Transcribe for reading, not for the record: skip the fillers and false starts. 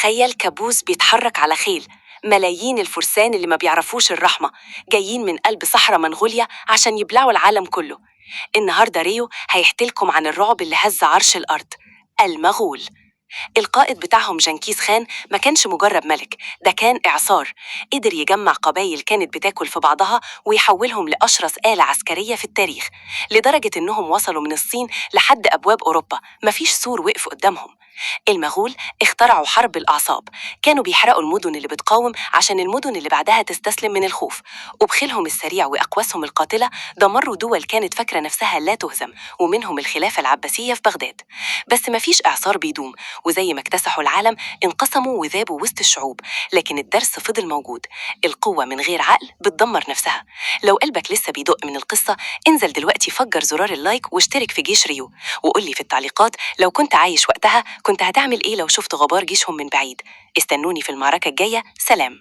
تخيل كابوس بيتحرك على خيل، ملايين الفرسان اللي ما بيعرفوش الرحمة جايين من قلب صحراء منغوليا عشان يبلعوا العالم كله. النهاردة ريو هيحكيلكم عن الرعب اللي هز عرش الأرض، المغول. القائد بتاعهم جنكيز خان ما كانش مجرد ملك، ده كان إعصار. قدر يجمع قبائل كانت بتاكل في بعضها ويحولهم لأشرس آلة عسكرية في التاريخ، لدرجة إنهم وصلوا من الصين لحد أبواب أوروبا، مفيش سور وقف قدامهم. المغول اخترعوا حرب الأعصاب، كانوا بيحرقوا المدن اللي بتقاوم عشان المدن اللي بعدها تستسلم من الخوف، وبخيلهم السريع وأقواسهم القاتلة دمروا دول كانت فاكرة نفسها لا تهزم، ومنهم الخلافة العباسية في بغداد. بس مفيش إعصار بيدوم، وزي ما اكتسحوا العالم انقسموا وذابوا وسط الشعوب. لكن الدرس فضل موجود، القوة من غير عقل بتدمر نفسها. لو قلبك لسه بيدق من القصة، انزل دلوقتي فجر زرار اللايك واشترك في جيش ريو، وقولي في التعليقات لو كنت عايش وقتها كنت هتعمل إيه لو شفت غبار جيشهم من بعيد. استنوني في المعركة الجاية، سلام.